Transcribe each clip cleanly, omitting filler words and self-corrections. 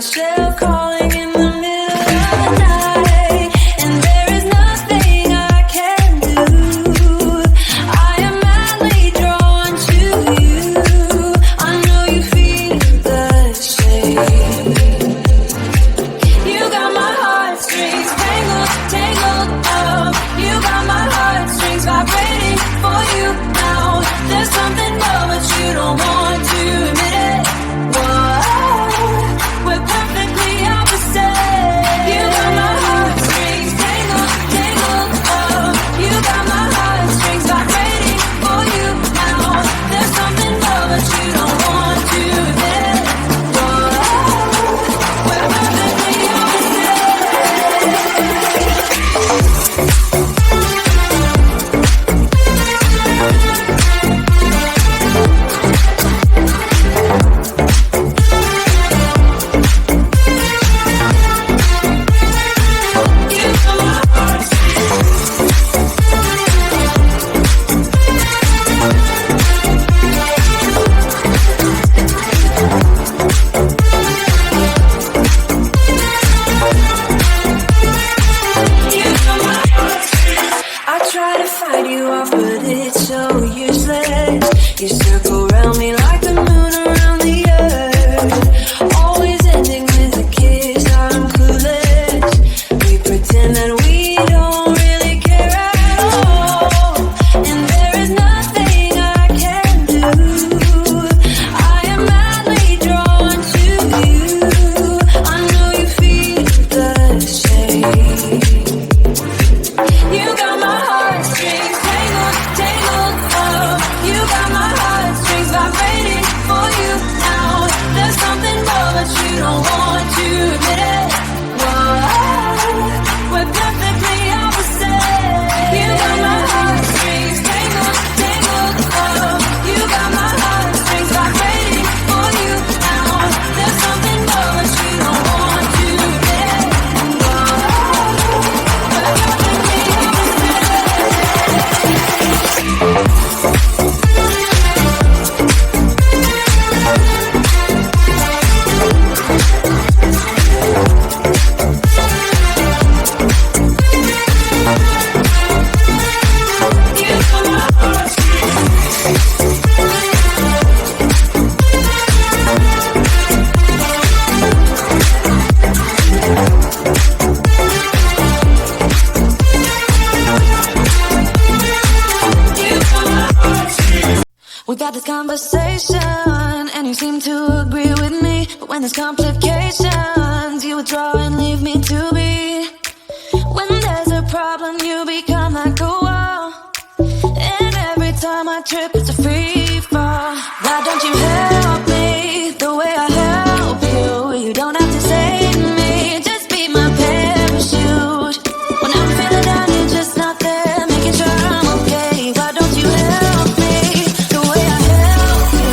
myself calling in the middle of the night, and there is nothing I can do. I am madly drawn to you. I know you feel the same. You got my heartstrings tangled up. You got my heartstrings vibrating for you now. There's something more, but you don't want to admit it. Whoa, we're perfectly opposite. You got my heartstrings tangled up. You got my heartstrings vibrating for you now. There's something more, but you don't want to admit it. Whoa, we're perfectly opposite. I try to fight you off, but it's so useless. You circle around me like the moon around the earth, always ending with a kiss. I'm clueless. We pretend that we don't really care at all, and there is nothing I can do. I am madly drawn to you. I know you feel the same. You got my heartstrings tangled up. You got my heartstrings vibrating for you now. There's something more, but you don't want to admit it. Whoa, we're perfectly opposite. You got my heartstrings tangled up. You got my heartstrings vibrating for you now. There's something more, but you don't want to admit it. Whoa, we're perfectly We got this conversation, and you seem to agree with me. But when there's complications, you withdraw and leave me to be. When there's a problem, you become like a wall, and every time I trip, it's a free fall. Why don't you help me the way I help you? You don't have to save me, just be my parachute. When I'm feeling down, you're just not there, making sure I'm okay. Why don't you help me the way I help you?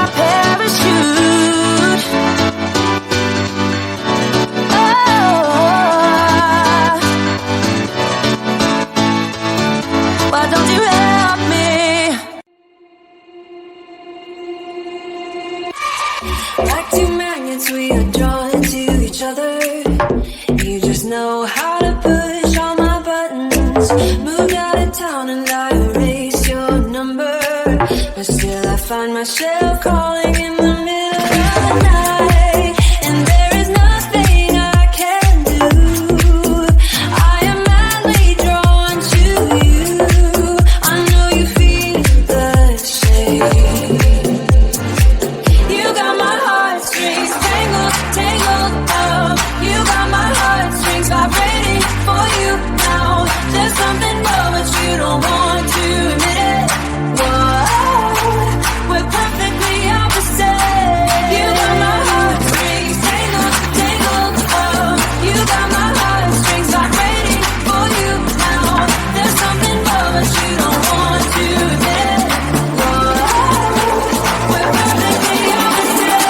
my parachute. Oh, why don't you help me? Like two magnets, we are drawn to each other. You just know how to push all my buttons. Moved out of town and I erased your number, but still I find myself calling in the middle of the night. And there is nothing I can do. I am madly drawn to you. I know you feel the same. You got my heartstrings tangled, tangled up. You got my heartstrings vibrating for you now. There's something wrong, but you don't want to admit it. Whoa, we're perfectly opposite. You got my heartstrings tangled, tangled up. You got my heartstrings vibrating for you now. There's something wrong, but you don't want to admit it. Whoa, we're perfectly opposite.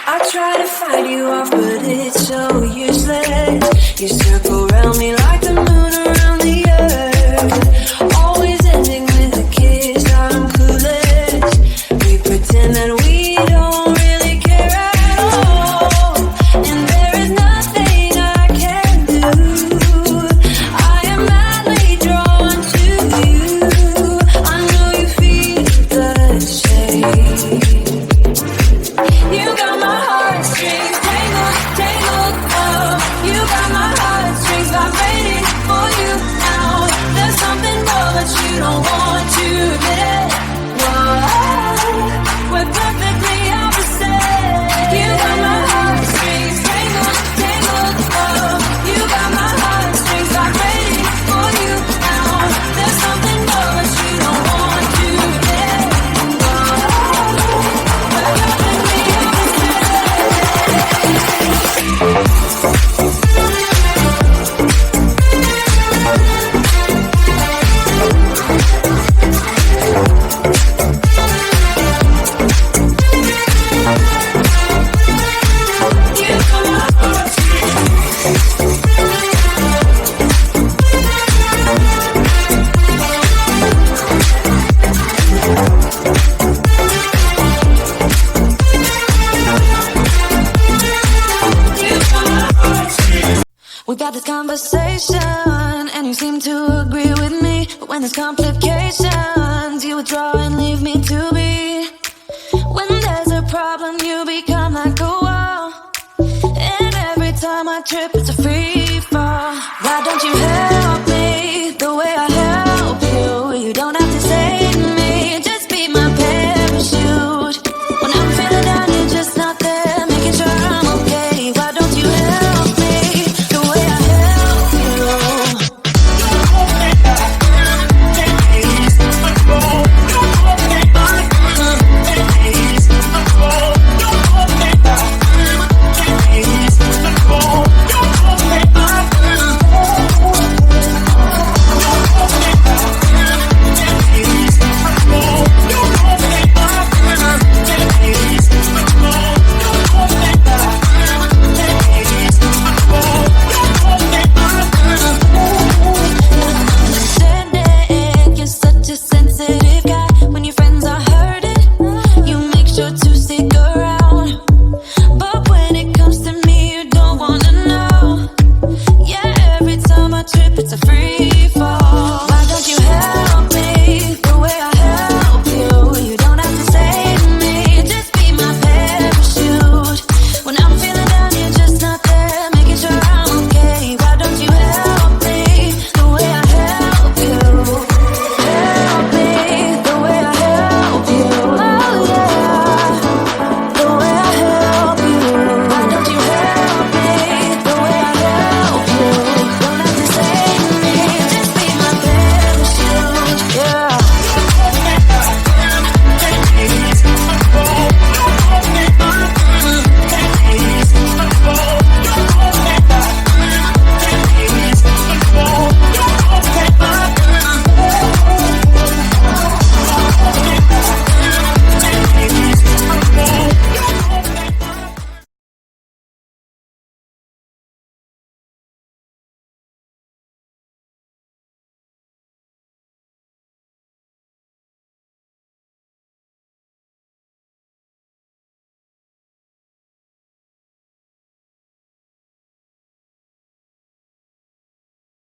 I try to fight you off, but it's so useless. You circle around me like the moon around the earth, always ending with a kiss. I'm clueless. We pretend that we don't really care at all, and there is nothing I can do. I am madly drawn to you. I know you feel the same. You got my heartstrings tangled, tangled up. You got my heartstrings vibrating for you now. There's something more, but you don't want to admit it. Whoa, we're perfectly opposite. You got my heartstrings tangled, tangled up. You got my heartstrings vibrating for you now. There's something more, but you don't want to admit it. Whoa, we're perfectly opposite. We got this conversation, and you seem to agree with me. But when there's complications, you withdraw and leave me to be. When there's a problem, you become like a wall, and every time I trip, it's